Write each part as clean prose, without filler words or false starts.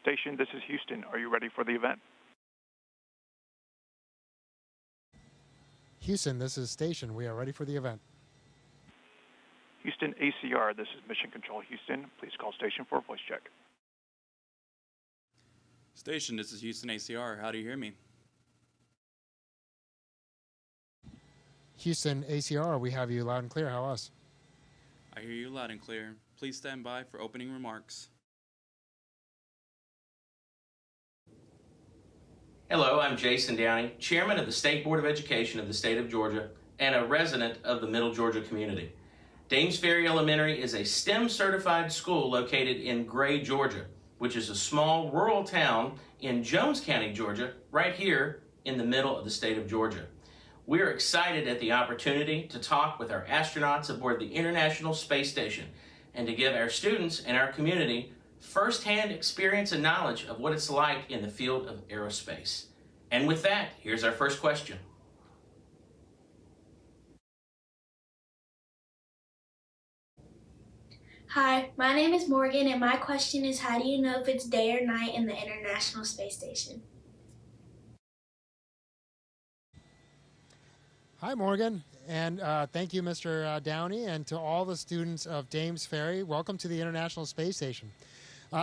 Station, this is Houston. Are you ready for the event? Houston, this is Station. We are ready for the event. Houston ACR, this is Mission Control Houston. Please call station for a voice check. Station, this is Houston ACR. How do you hear me? Houston ACR, we have you loud and clear. How us? I hear you loud and clear. Please stand by for opening remarks. Hello, I'm Jason Downey, Chairman of the State Board of Education of the state of Georgia and a resident of the Middle Georgia community. Dames Ferry Elementary is a STEM certified school located in Gray, Georgia, which is a small rural town in Jones County, Georgia, right here in the middle of the state of Georgia. We are excited at the opportunity to talk with our astronauts aboard the International Space Station and to give our students and our community first-hand experience and knowledge of what it's like in the field of aerospace. And with that, here's our first question. Hi, my name is Morgan, and my question is, how do you know if it's day or night in the International Space Station? Hi, Morgan, and thank you, Mr. Downey, and to all the students of Dames Ferry. Welcome to the International Space Station.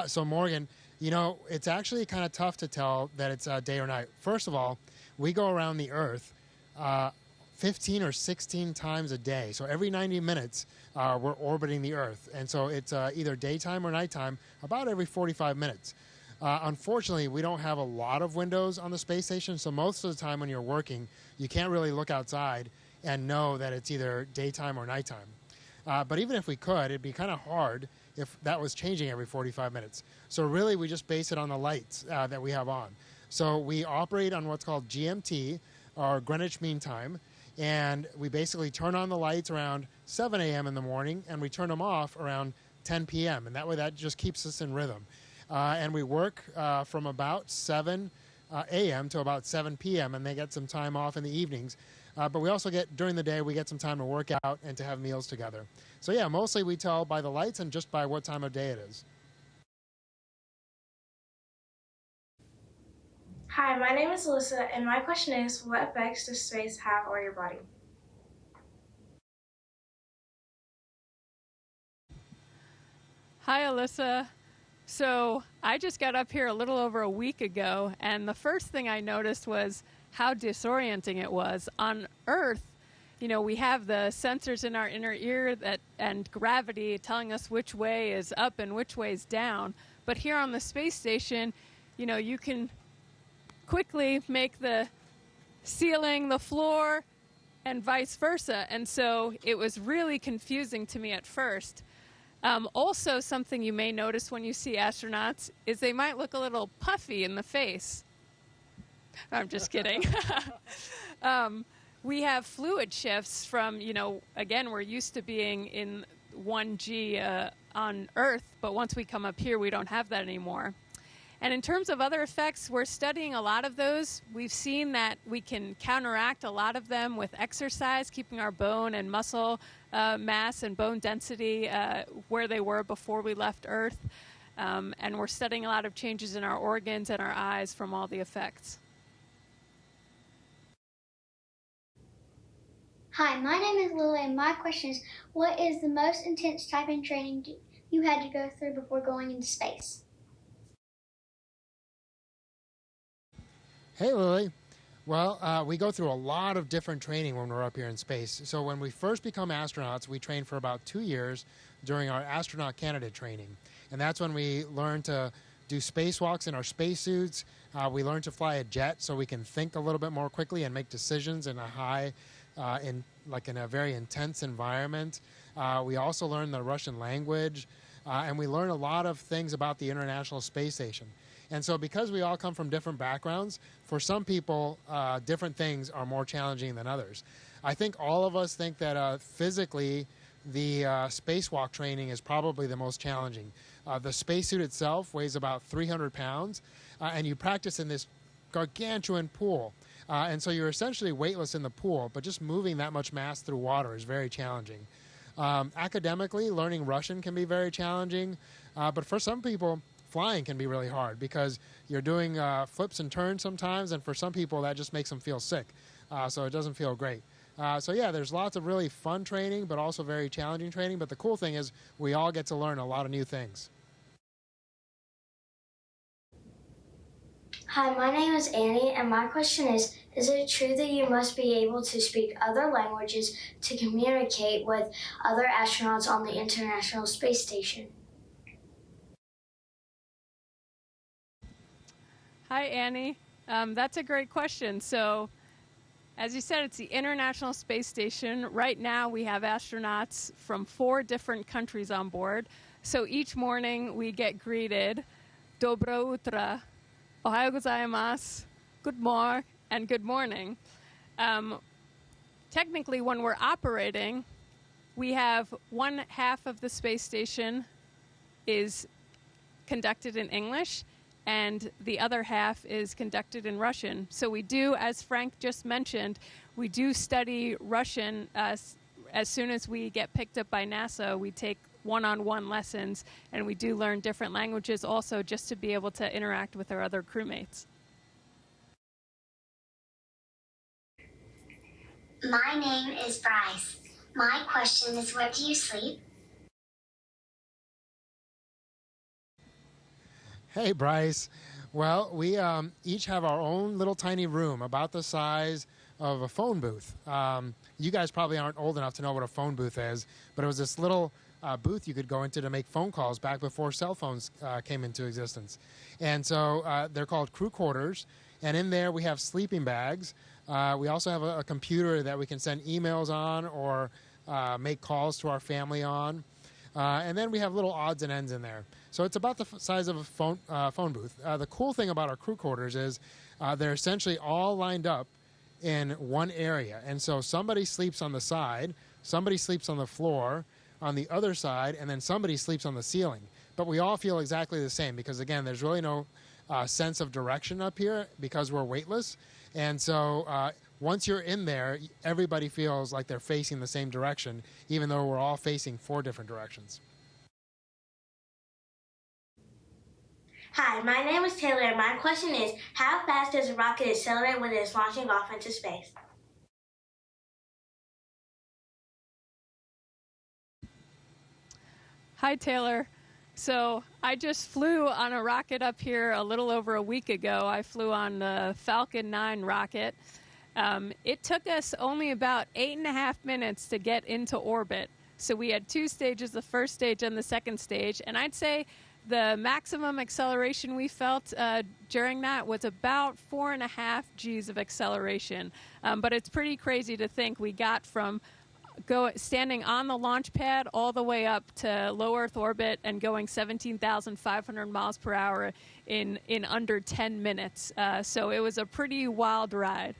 So, Morgan, you know, it's actually kind of tough to tell that it's day or night. First of all, we go around the Earth 15 or 16 times a day. So every 90 minutes, we're orbiting the Earth. And so it's either daytime or nighttime about every 45 minutes. Unfortunately, we don't have a lot of windows on the space station, so most of the time when you're working, you can't really look outside and know that it's either daytime or nighttime. But even if we could, it'd be kind of hard if that was changing every 45 minutes. So really, we just base it on the lights that we have on. So we operate on what's called GMT, or Greenwich Mean Time, and we basically turn on the lights around 7 a.m. in the morning, and we turn them off around 10 p.m., and that way that just keeps us in rhythm. And we work from about 7 a.m. to about 7 p.m., and they get some time off in the evenings. But we also get, during the day, we get some time to work out and to have meals together. So yeah, mostly we tell by the lights and just by what time of day it is. Hi, my name is Alyssa, and my question is, what effects does space have on your body? Hi, Alyssa. So I just got up here a little over a week ago, and the first thing I noticed was how disorienting it was. On Earth, you know, we have the sensors in our inner ear and gravity telling us which way is up and which way is down. But here on the space station, you know, you can quickly make the ceiling the floor and vice versa. And so it was really confusing to me at first. Also, something you may notice when you see astronauts is they might look a little puffy in the face. I'm just kidding. We have fluid shifts from, you know, again, we're used to being in 1G on Earth, but once we come up here, we don't have that anymore. And in terms of other effects, we're studying a lot of those. We've seen that we can counteract a lot of them with exercise, keeping our bone and muscle mass and bone density where they were before we left Earth. And we're studying a lot of changes in our organs and our eyes from all the effects. Hi, my name is Lily, and my question is, what is the most intense typing training you had to go through before going into space? Hey, Lily. Well, we go through a lot of different training when we're up here in space. So when we first become astronauts, we train for about 2 years during our astronaut candidate training. And that's when we learn to do spacewalks in our spacesuits. We learn to fly a jet so we can think a little bit more quickly and make decisions in a very intense environment. We also learn the Russian language, and we learn a lot of things about the International Space Station. And so because we all come from different backgrounds, for some people, different things are more challenging than others. I think all of us think that physically, the spacewalk training is probably the most challenging. The spacesuit itself weighs about 300 pounds, and you practice in this gargantuan pool. And so you're essentially weightless in the pool, but just moving that much mass through water is very challenging. Academically, learning Russian can be very challenging, but for some people, flying can be really hard because you're doing flips and turns sometimes, and for some people that just makes them feel sick. So it doesn't feel great. So yeah, there's lots of really fun training, but also very challenging training. But the cool thing is we all get to learn a lot of new things. Hi, my name is Annie, and my question is it true that you must be able to speak other languages to communicate with other astronauts on the International Space Station? Hi, Annie. That's a great question. So, as you said, it's the International Space Station. Right now, we have astronauts from 4 different countries on board. So each morning, we get greeted, Dobro utra, Ohayo gozaimasu, good morning, and good morning. Technically, when we're operating, we have one half of the space station is conducted in English, and the other half is conducted in Russian. So we do, as Frank just mentioned, we do study Russian as soon as we get picked up by NASA. We take one-on-one lessons, and we do learn different languages also just to be able to interact with our other crewmates. My name is Bryce. My question is, what do you sleep? Hey, Bryce. Well, we each have our own little tiny room about the size of a phone booth. You guys probably aren't old enough to know what a phone booth is, but it was this little booth you could go into to make phone calls back before cell phones came into existence. And so they're called crew quarters, and in there we have sleeping bags. We also have a computer that we can send emails on or make calls to our family on. And then we have little odds and ends in there. So it's about the size of a phone booth. The cool thing about our crew quarters is they're essentially all lined up in one area. And so somebody sleeps on the side, somebody sleeps on the floor, on the other side, and then somebody sleeps on the ceiling. But we all feel exactly the same because, again, there's really no sense of direction up here because we're weightless. And so once you're in there, everybody feels like they're facing the same direction, even though we're all facing 4 different directions. Hi, my name is Taylor, and my question is, how fast does a rocket accelerate when it is launching off into space? Hi, Taylor. So I just flew on a rocket up here a little over a week ago. I flew on the Falcon 9 rocket. It took us only about 8.5 minutes to get into orbit. So we had 2 stages, the first stage and the second stage. And I'd say the maximum acceleration we felt during that was about 4.5 Gs of acceleration. But it's pretty crazy to think we got from standing on the launch pad all the way up to low Earth orbit and going 17,500 miles per hour in under 10 minutes. So it was a pretty wild ride.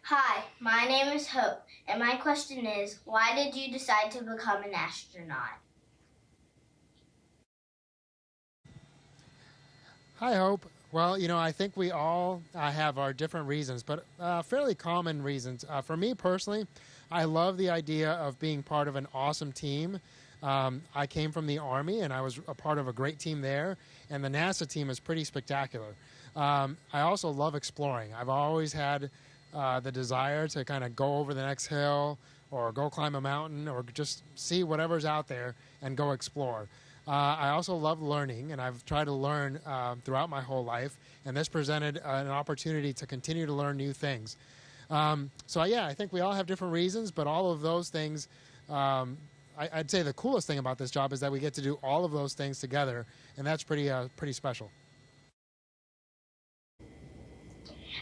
Hi, my name is Hope, and my question is, why did you decide to become an astronaut? Hi, Hope. Well, I think we all have our different reasons, but fairly common reasons. For me personally, I love the idea of being part of an awesome team. I came from the Army, and I was a part of a great team there, and the NASA team is pretty spectacular. I also love exploring. I've always had the desire to kind of go over the next hill or go climb a mountain or just see whatever's out there and go explore. I also love learning, and I've tried to learn throughout my whole life, and this presented an opportunity to continue to learn new things. So yeah, I think we all have different reasons, but all of those things, I'd say the coolest thing about this job is that we get to do all of those things together, and that's pretty special.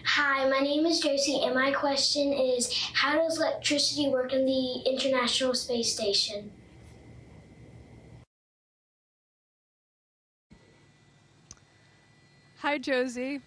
Hi, my name is Josie, and my question is, how does electricity work in the International Space Station? Hi, Josie.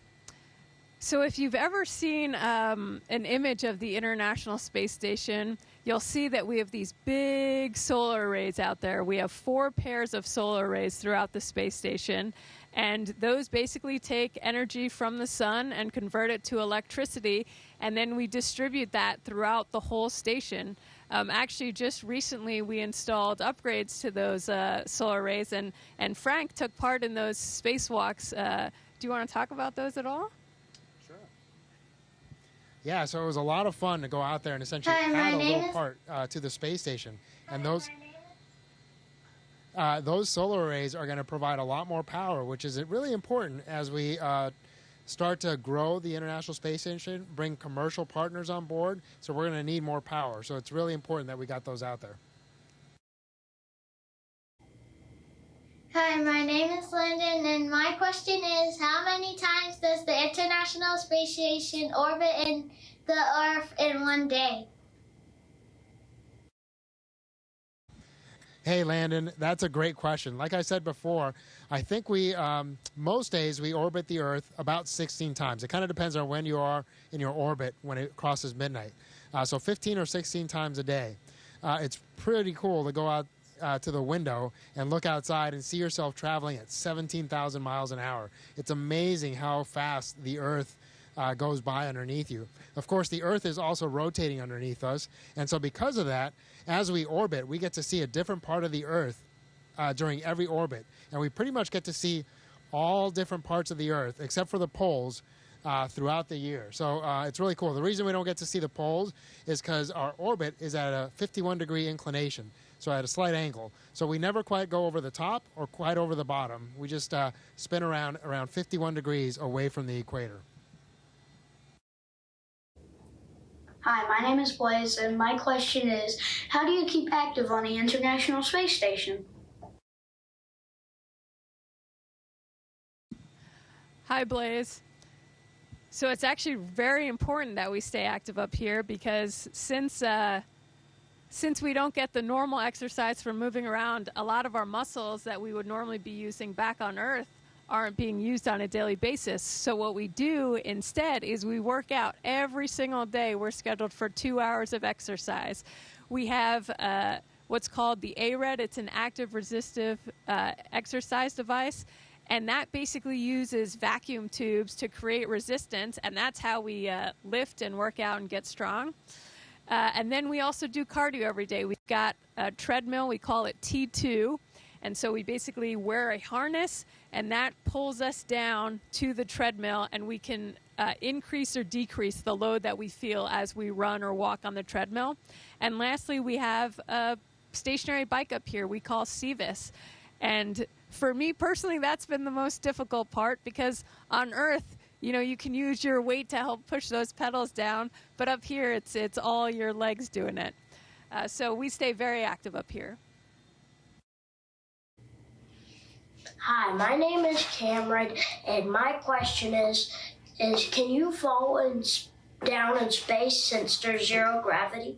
So if you've ever seen an image of the International Space Station, you'll see that we have these big solar arrays out there. We have 4 pairs of solar arrays throughout the space station, and those basically take energy from the sun and convert it to electricity, and then we distribute that throughout the whole station. Actually, just recently we installed upgrades to those solar arrays, and Frank took part in those spacewalks. Do you want to talk about those at all? Yeah, so it was a lot of fun to go out there and essentially add a little part to the space station. And those solar arrays are going to provide a lot more power, which is really important as we start to grow the International Space Station, bring commercial partners on board. So we're going to need more power. So it's really important that we got those out there. Hi, my name is Lyndon, and my question is, how many times does the International Space Station orbit in the Earth in one day? Hey, Landon, that's a great question. Like I said before, I think most days we orbit the Earth about 16 times. It kind of depends on when you are in your orbit when it crosses midnight. So 15 or 16 times a day. It's pretty cool to go out to the window and look outside and see yourself traveling at 17,000 miles an hour. It's amazing how fast the Earth goes by underneath you. Of course, the Earth is also rotating underneath us, and so because of that, as we orbit, we get to see a different part of the Earth during every orbit, and we pretty much get to see all different parts of the Earth, except for the poles, throughout the year. So it's really cool. The reason we don't get to see the poles is because our orbit is at a 51-degree inclination, so at a slight angle. So we never quite go over the top or quite over the bottom. We just spin around 51 degrees away from the equator. Hi, my name is Blaze, and my question is, how do you keep active on the International Space Station? Hi, Blaze. So it's actually very important that we stay active up here because since we don't get the normal exercise from moving around, a lot of our muscles that we would normally be using back on Earth aren't being used on a daily basis. So what we do instead is we work out every single day. We're scheduled for 2 hours of exercise. We have what's called the ARED. It's an active resistive exercise device. And that basically uses vacuum tubes to create resistance. And that's how we lift and work out and get strong. And then we also do cardio every day. We've got a treadmill. We call it T2. And so we basically wear a harness, and that pulls us down to the treadmill, and we can increase or decrease the load that we feel as we run or walk on the treadmill. And lastly, we have a stationary bike up here we call CVIS. And for me personally, that's been the most difficult part because on Earth, you can use your weight to help push those pedals down, but up here, it's all your legs doing it. So we stay very active up here. Hi, my name is Cameron, and my question is can you fall down in space since there's zero gravity?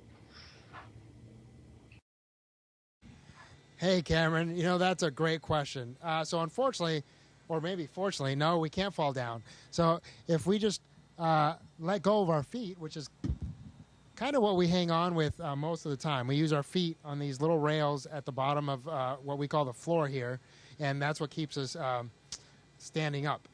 Hey, Cameron, that's a great question. So unfortunately, or maybe fortunately, no, we can't fall down. So if we just let go of our feet, which is kind of what we hang on with most of the time. We use our feet on these little rails at the bottom of what we call the floor here, and that's what keeps us standing up.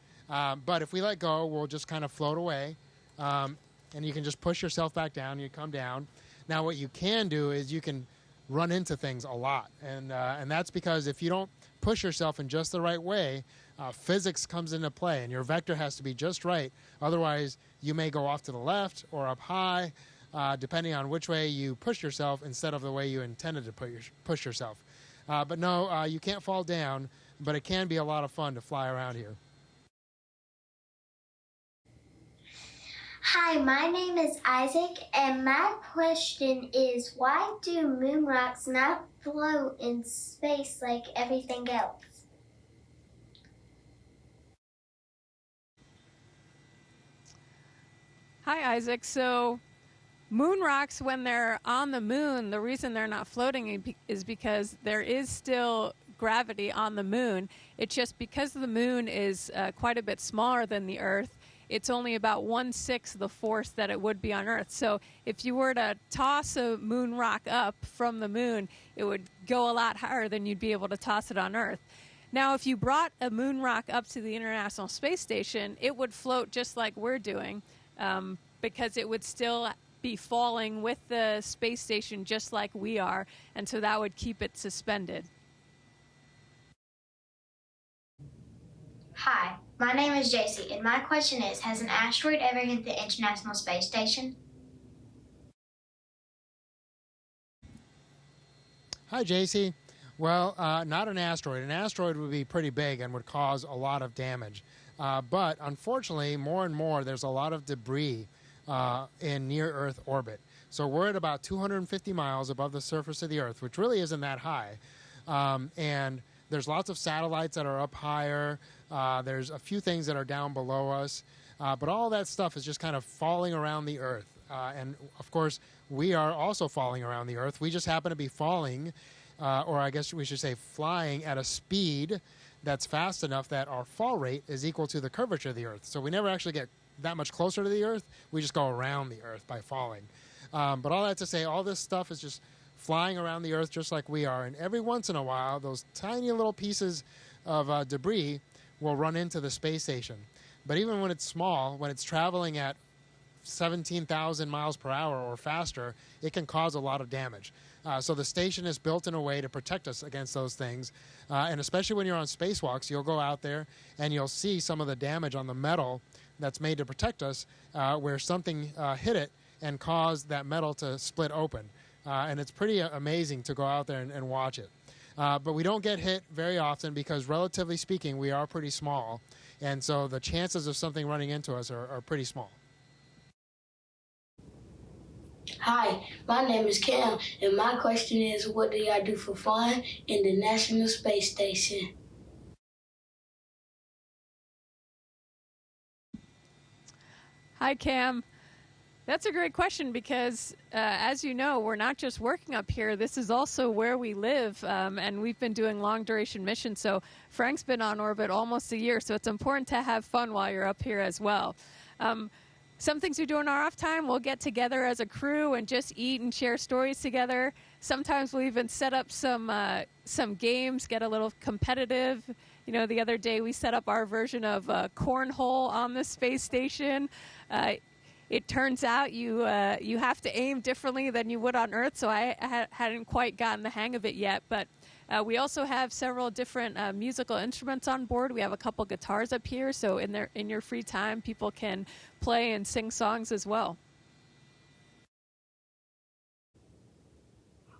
But if we let go, we'll just kind of float away, and you can just push yourself back down. You come down. Now, what you can do is you can run into things a lot, and that's because if you don't push yourself in just the right way, physics comes into play, and your vector has to be just right. Otherwise, you may go off to the left or up high, depending on which way you push yourself instead of the way you intended to push yourself. But no, you can't fall down, but it can be a lot of fun to fly around here. Hi, my name is Isaac, and my question is, why do moon rocks not float in space like everything else? Hi, Isaac. So moon rocks, when they're on the moon, the reason they're not floating is because there is still gravity on the moon. It's just because the moon is quite a bit smaller than the Earth, it's only about 1/6 the force that it would be on Earth. So if you were to toss a moon rock up from the moon, it would go a lot higher than you'd be able to toss it on Earth. Now, if you brought a moon rock up to the International Space Station, it would float just like we're doing, because it would still be falling with the space station just like we are, and so that would keep it suspended. Hi, my name is JC, and my question is, has an asteroid ever hit the International Space Station? Hi, JC. Well, not an asteroid. An asteroid would be pretty big and would cause a lot of damage. But unfortunately, more and more, there's a lot of debris in near-Earth orbit. So we're at about 250 miles above the surface of the Earth, which really isn't that high. And there's lots of satellites that are up higher. There's a few things that are down below us. But all that stuff is just kind of falling around the Earth. And, of course, we are also falling around the Earth. We just happen to be falling, or I guess we should say flying, at a speed that's fast enough that our fall rate is equal to the curvature of the Earth. So we never actually get that much closer to the Earth. We just go around the Earth by falling. But all that to say, all this stuff is just flying around the Earth just like we are. And every once in a while, those tiny little pieces of debris will run into the space station. But even when it's small, when it's traveling at 17,000 miles per hour or faster, it can cause a lot of damage. So the station is built in a way to protect us against those things. And especially when you're on spacewalks, you'll go out there and you'll see some of the damage on the metal that's made to protect us, where something hit it and caused that metal to split open. And it's pretty amazing to go out there and watch it. But we don't get hit very often because, relatively speaking, we are pretty small. And so the chances of something running into us are pretty small. Hi, my name is Cam, and my question is, what do y'all do for fun in the National Space Station? Hi, Cam. That's a great question because, as you know, we're not just working up here. This is also where we live, and we've been doing long-duration missions. So Frank's been on orbit almost a year, so it's important to have fun while you're up here as well. Some things we do in our off time, we'll get together as a crew and just eat and share stories together. Sometimes we'll even set up some games, get a little competitive. You know, the other day we set up our version of cornhole on the space station. It turns out you have to aim differently than you would on Earth, so I hadn't quite gotten the hang of it yet. But we also have several different musical instruments on board. We have a couple guitars up here, so in your free time, people can play and sing songs as well.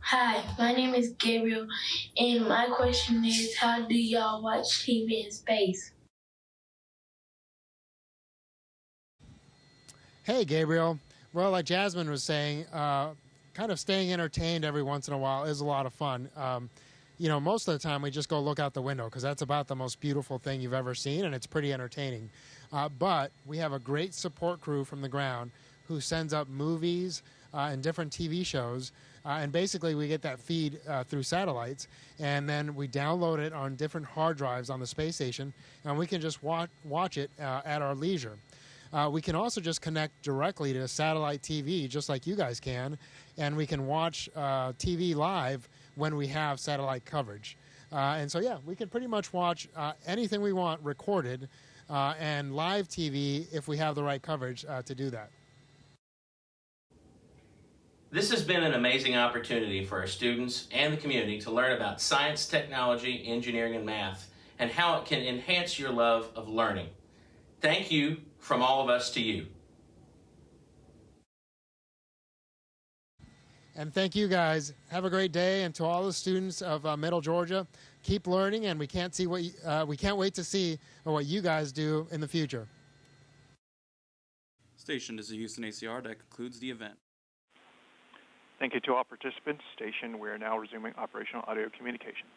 Hi, my name is Gabriel, and my question is, how do y'all watch TV in space? Hey, Gabriel. Well, like Jasmin was saying, kind of staying entertained every once in a while is a lot of fun. You know, most of the time we just go look out the window because that's about the most beautiful thing you've ever seen, and it's pretty entertaining. But we have a great support crew from the ground who sends up movies and different TV shows, and basically we get that feed through satellites, and then we download it on different hard drives on the space station, and we can just watch it at our leisure. We can also just connect directly to satellite TV, just like you guys can, and we can watch TV live when we have satellite coverage. And so, yeah, we can pretty much watch anything we want recorded and live TV if we have the right coverage to do that. This has been an amazing opportunity for our students and the community to learn about science, technology, engineering, and math, and how it can enhance your love of learning. Thank you from all of us to you. And thank you guys. Have a great day. And to all the students of Middle Georgia, keep learning, and we can't wait to see what you guys do in the future. Station is the Houston ACR. That concludes the event. Thank you to all participants. Station, we are now resuming operational audio communications.